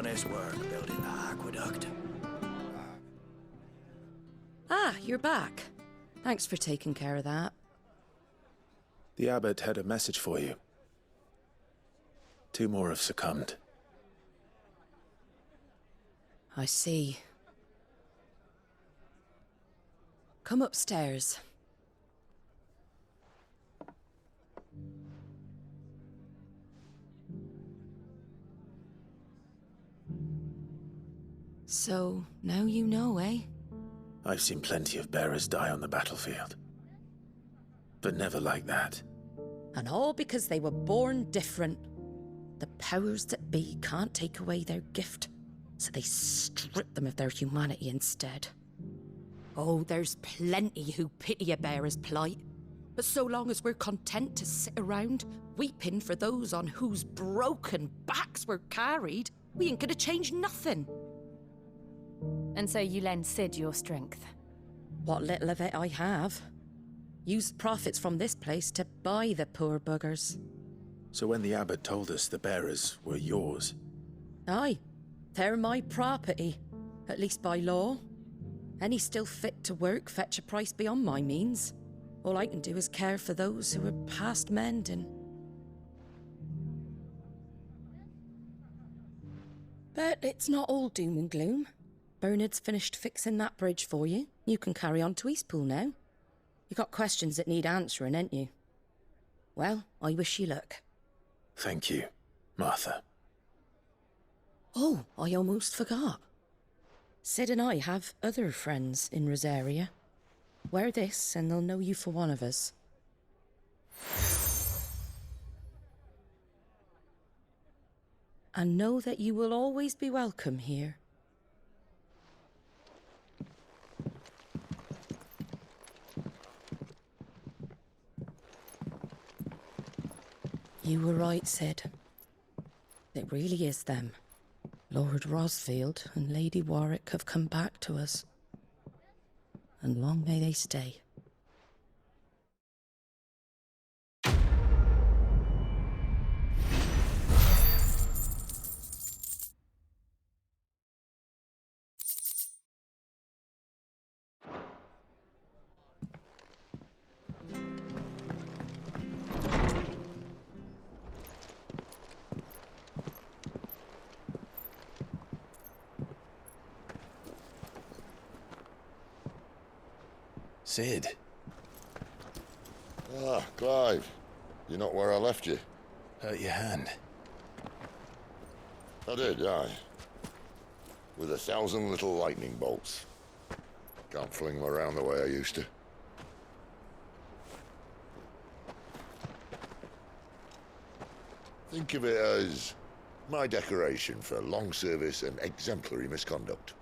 honest work building the aqueduct. Ah, you're back. Thanks for taking care of that. The abbot had a message for you. 2 more have succumbed. I see. Come upstairs. So, now you know, eh? I've seen plenty of bearers die on the battlefield. But never like that. And all because they were born different. The powers that be can't take away their gift, so they strip them of their humanity instead. Oh, there's plenty who pity a bearer's plight. But so long as we're content to sit around, weeping for those on whose broken backs we're carried, we ain't gonna change nothing. And so you lend Sid your strength? What little of it I have. Use profits from this place to buy the poor buggers. So when the abbot told us the bearers were yours... Aye, they're my property, at least by law. Any still fit to work fetch a price beyond my means. All I can do is care for those who are past mending. But it's not all doom and gloom. Bernard's finished fixing that bridge for you. You can carry on to Eastpool now. You got questions that need answering, ain't you? Well, I wish you luck. Thank you, Martha. Oh, I almost forgot. Sid and I have other friends in Rosaria. Wear this and they'll know you for one of us. And know that you will always be welcome here. You were right, Sid. It really is them. Lord Rosfield and Lady Warwick have come back to us. And long may they stay. Sid. Ah, Clive. You're not where I left you. Hurt your hand. I did, aye. With 1,000 little lightning bolts. Can't fling them around the way I used to. Think of it as my decoration for long service and exemplary misconduct.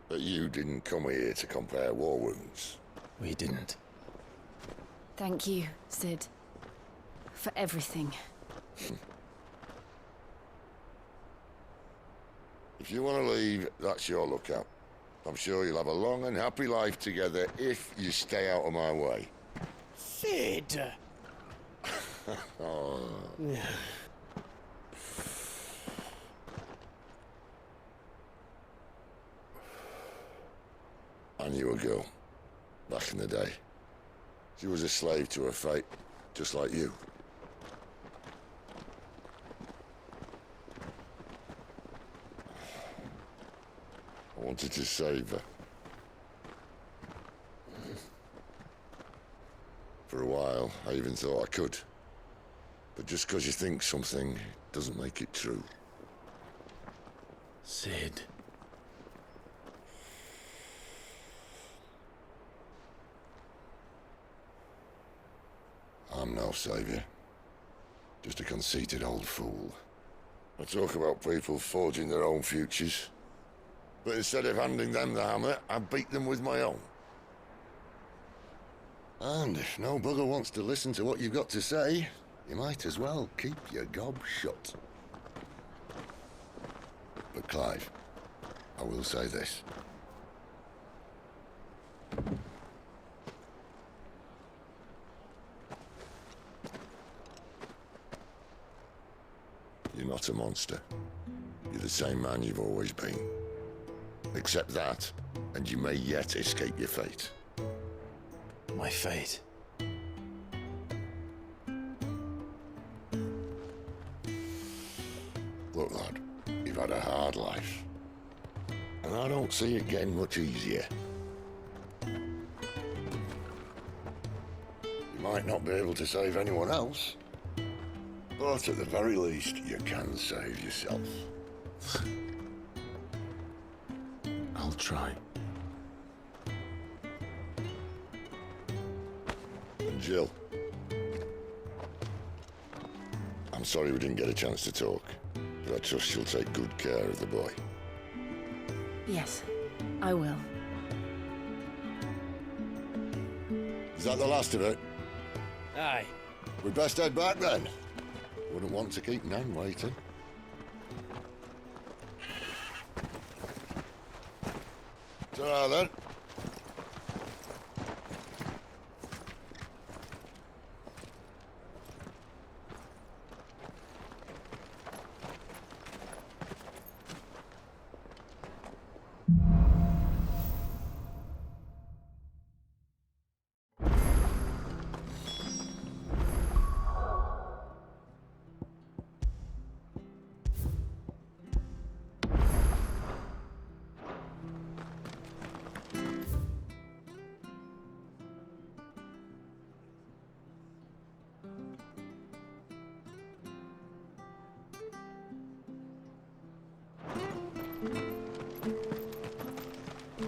But you didn't come here to compare war wounds. We didn't. Thank you, Sid. For everything. If you want to leave, that's your lookout. I'm sure you'll have a long and happy life together if you stay out of my way. Sid! Oh. I knew a girl, back in the day. She was a slave to her fate, just like you. I wanted to save her. For a while, I even thought I could. But just because you think something doesn't make it true. Sid. I'm no savior. Just a conceited old fool. I talk about people forging their own futures. But instead of handing them the hammer, I beat them with my own. And if no bugger wants to listen to what you've got to say, you might as well keep your gob shut. But Clive, I will say this. You're not a monster. You're the same man you've always been. Accept that, and you may yet escape your fate. My fate. Look, lad, you've had a hard life. And I don't see it getting much easier. You might not be able to save anyone else, but at the very least, you can save yourself. I'll try. And Jill, I'm sorry we didn't get a chance to talk, but I trust you'll take good care of the boy. Yes, I will. Is that the last of it? Aye. We'd best head back then. Wouldn't want to keep Nan waiting. Ta-ra then.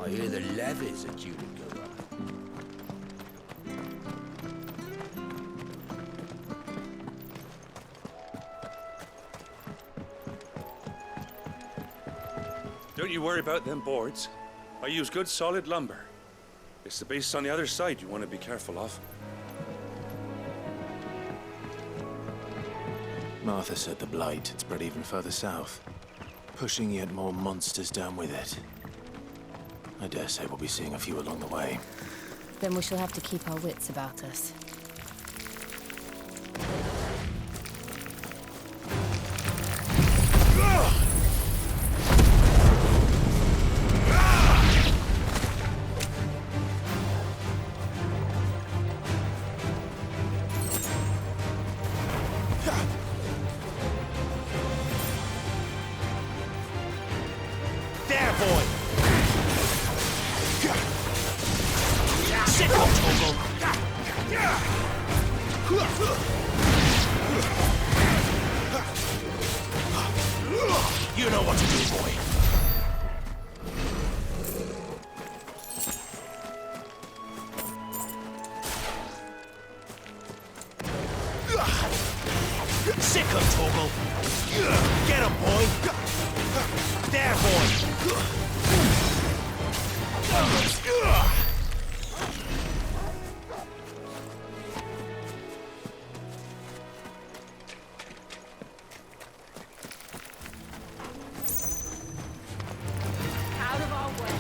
I hear the levies are due to go up. Don't you worry about them boards. I use good solid lumber. It's the beasts on the other side you want to be careful of. Martha said the blight had spread even further south, pushing yet more monsters down with it. I dare say we'll be seeing a few along the way. Then we shall have to keep our wits about us. There, boy! Sit on Togo! You know what to do, boy. Sick of Togo! Get him, boy! There, boy! Out of our way.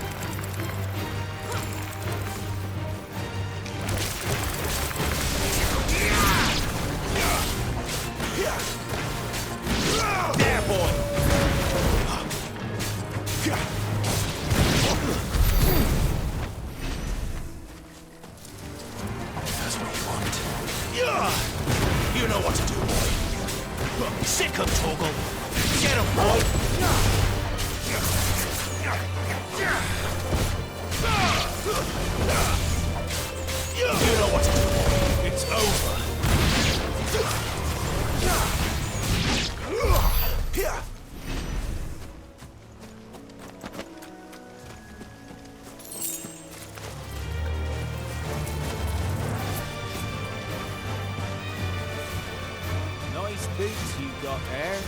There, boy! That's what you want. You know what to do, boy. Sick of Togo! Get him, boy! You know what to do, boy. It's over. Nice boots you got there.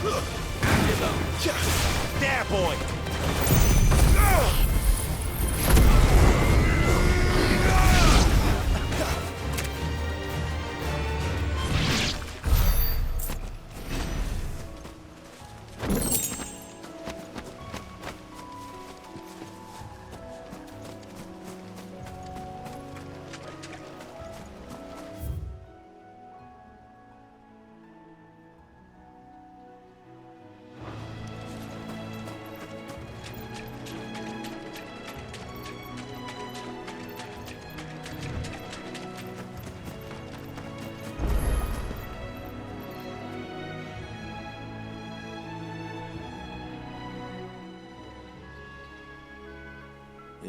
There, boy!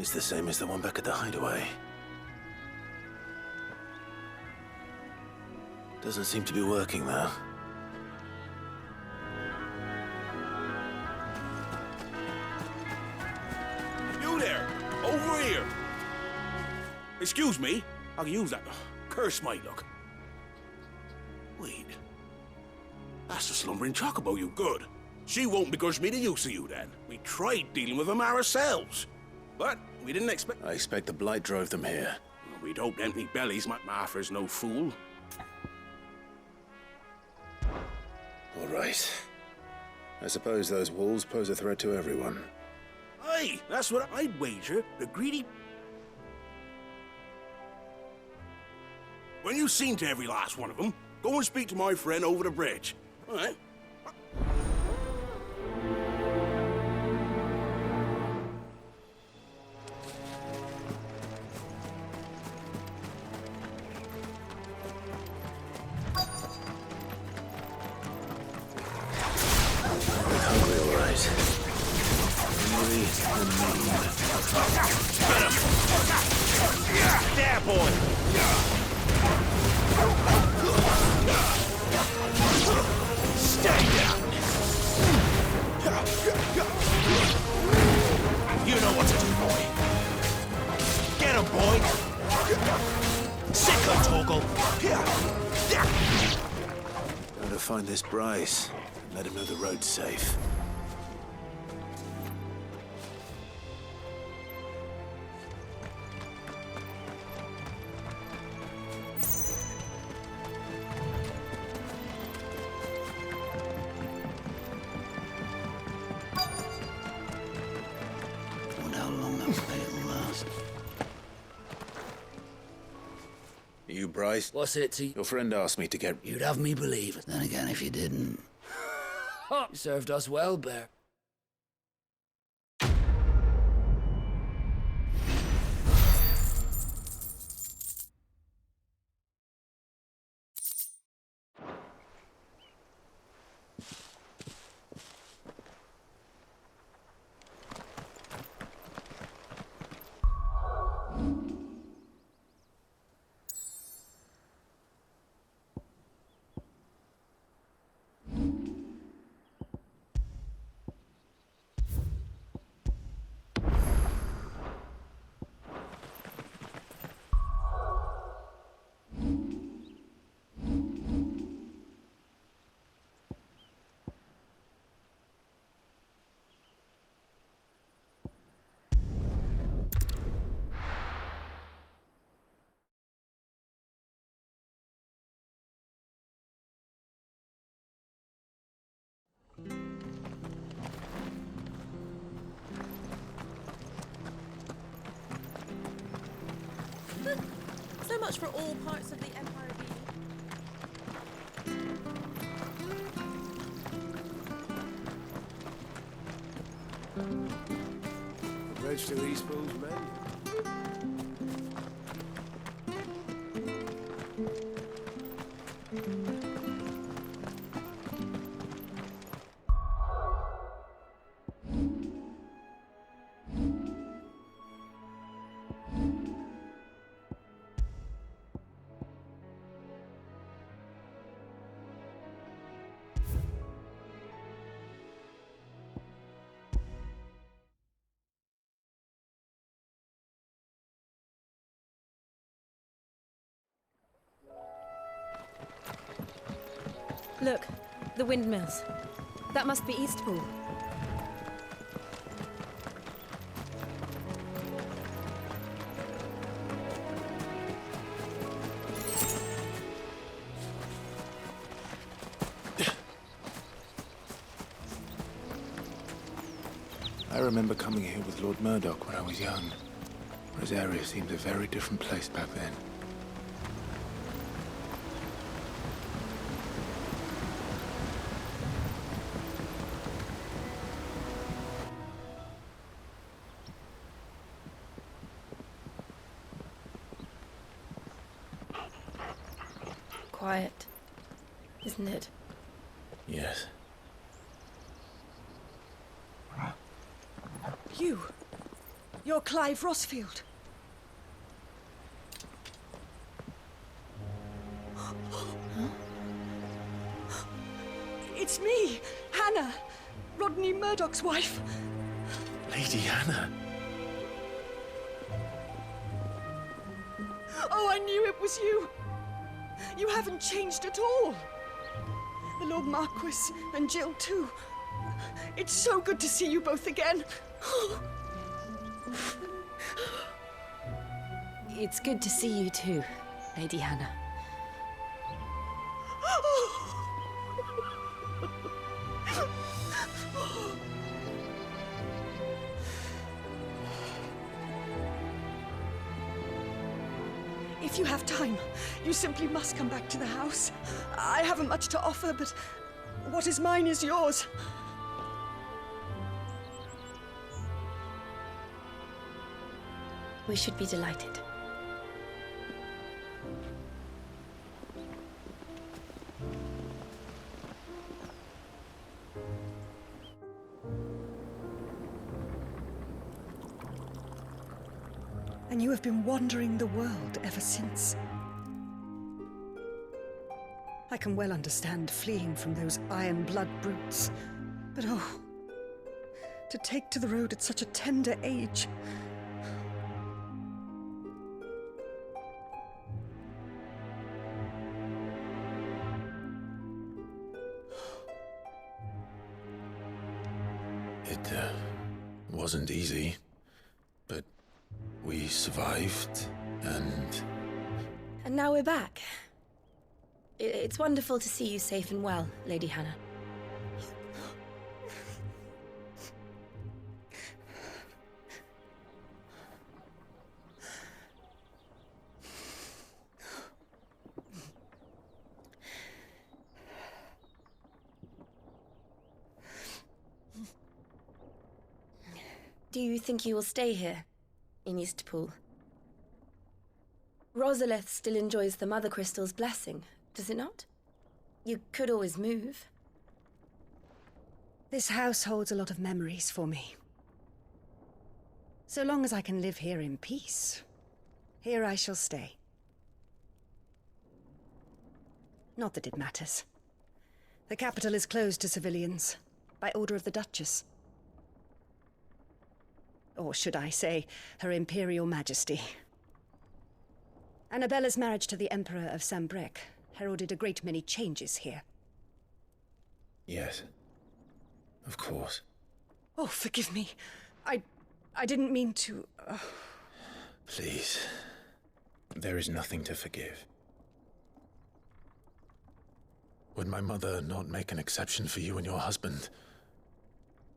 It's the same as the one back at the hideaway. Doesn't seem to be working, though. You there! Over here! Excuse me, I can use that. Curse might look. Wait. That's the slumbering chocobo, you good. She won't begrudge me the use of you then. We tried dealing with them ourselves. But we didn't expect... I expect the blight drove them here. Well, we'd hoped empty bellies. Martha's no fool. All right. I suppose those wolves pose a threat to everyone. Aye, that's what I'd wager. The greedy... When you've seen to every last one of them, go and speak to my friend over the bridge. All right? Hungry, all right. Hungry and mean. There, boy! Stay down! You know what to do, boy. Get him, boy! Sick him, Torgal! Gotta find this Bryce. Let him know the road's safe. Wonder how long that fight will last. You, Bryce? What's it, T? Your friend asked me to get... You'd have me believe it. Then again, if you didn't... You served us well, Bear. So much for all parts of the Empire The bridge to East Pool's men. Look, the windmills. That must be Eastpool. I remember coming here with Lord Murdoch when I was young. Rosaria seemed a very different place back then. Quiet, isn't it? Yes. You. You're Clive Rossfield. It's me, Hannah, Rodney Murdoch's wife. Lady Hannah. Oh, I knew it was you. You haven't changed at all. The Lord Marquis and Jill too. It's so good to see you both again. It's good to see you too, Lady Hannah. If you have time, you simply must come back to the house. I haven't much to offer, but what is mine is yours. We should be delighted. And you have been wandering the world ever since. I can well understand fleeing from those iron blood brutes, but oh, to take to the road at such a tender age. It wasn't easy, but we survived, and now we're back. It's wonderful to see you safe and well, Lady Hannah. Do you think you will stay here, in Eastpool? Rosalith still enjoys the Mother Crystal's blessing, does it not? You could always move. This house holds a lot of memories for me. So long as I can live here in peace, here I shall stay. Not that it matters. The capital is closed to civilians, by order of the Duchess. Or should I say, Her Imperial Majesty. Annabella's marriage to the Emperor of Sambrec heralded a great many changes here. yes, of course. Oh, forgive me. I didn't mean to... Please, there is nothing to forgive. Would my mother not make an exception for you and your husband?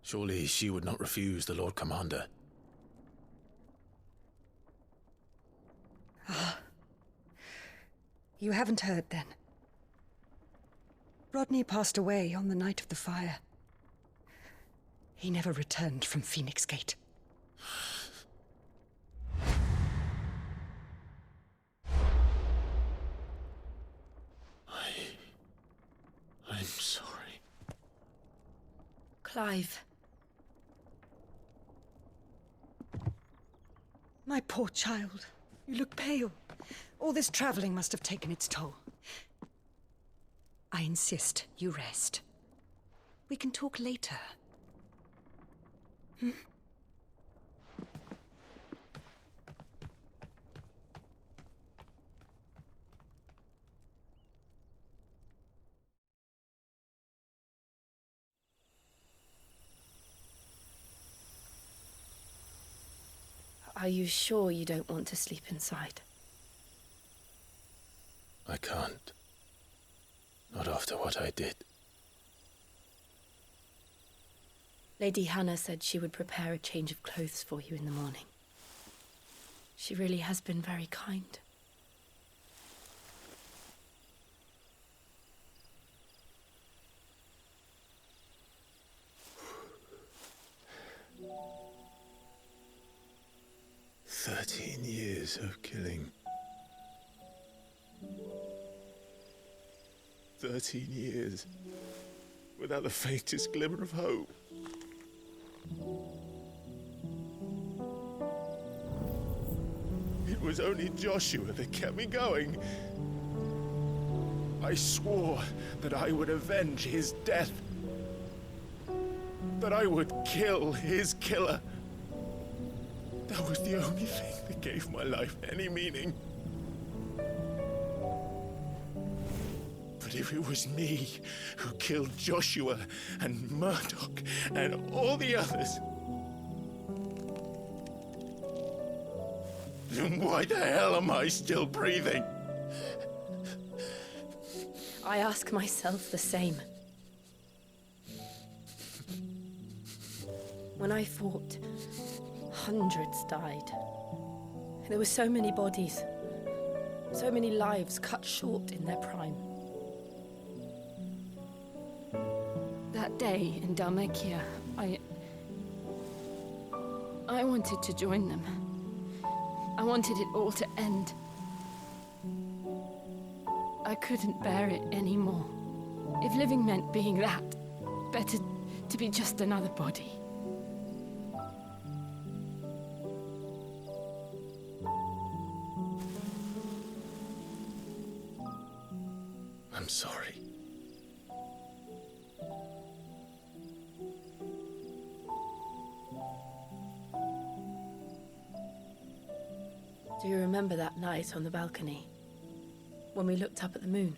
Surely she would not refuse the Lord Commander. You haven't heard, then. Rodney passed away on the night of the fire. He never returned from Phoenix Gate. I'm sorry. Clive. My poor child. You look pale. All this traveling must have taken its toll. I insist you rest. We can talk later. Are you sure you don't want to sleep inside? I can't. Not after what I did. Lady Hannah said she would prepare a change of clothes for you in the morning. She really has been very kind. Years of killing. 13 years. Without the faintest glimmer of hope. was only Joshua that kept me going. I swore that I would avenge his death. That I would kill his killer. That was the only thing that gave my life any meaning. But if it was me who killed Joshua and Murdoch and all the others, then why the hell am I still breathing? I ask myself the same. When I fought, hundreds died. There were so many bodies, so many lives cut short in their prime. That day in Dalmekia, I wanted to join them. I wanted it all to end. I couldn't bear it anymore. If living meant being that, better to be just another body. I'm sorry. Do you remember that night on the balcony, when we looked up at the moon?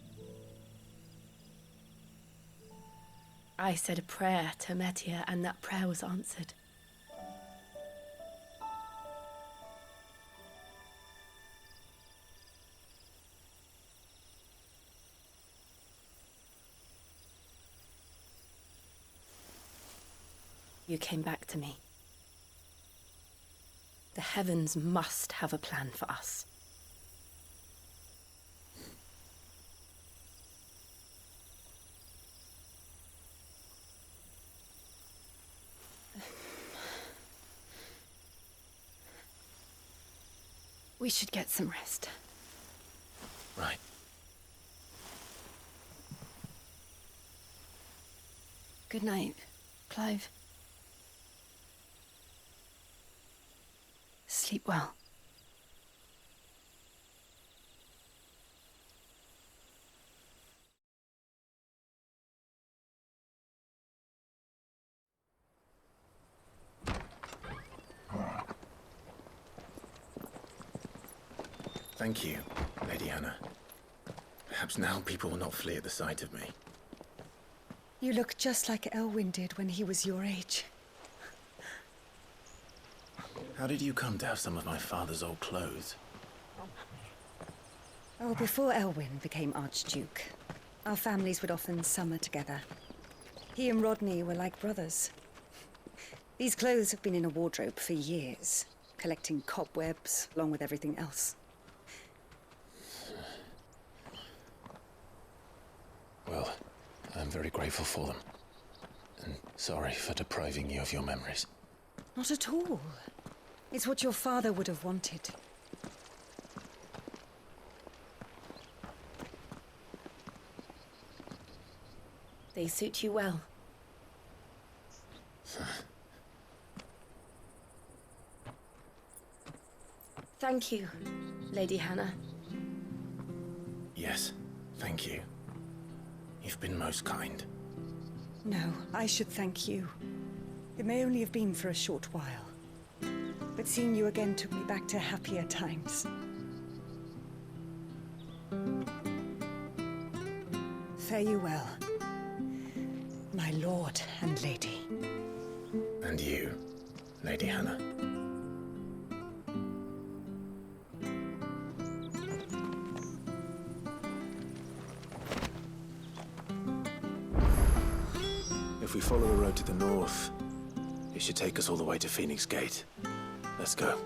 I said a prayer to Metia, and that prayer was answered. You came back to me. The heavens must have a plan for us. We should get some rest. Right. Good night, Clive. Sleep well. Thank you, Lady Hannah. Perhaps now people will not flee at the sight of me. You look just like Elwyn did when he was your age. How did you come to have some of my father's old clothes? Oh, before Elwyn became Archduke, our families would often summer together. He and Rodney were like brothers. These clothes have been in a wardrobe for years, collecting cobwebs along with everything else. Well, I'm very grateful for them. And sorry for depriving you of your memories. Not at all. It's what your father would have wanted. They suit you well. Thank you, Lady Hannah. Yes, thank you. You've been most kind. No, I should thank you. It may only have been for a short while. But seeing you again took me back to happier times. Fare you well, my lord and lady. And you, Lady Hannah. If we follow the road to the north, it should take us all the way to Phoenix Gate. Let's go.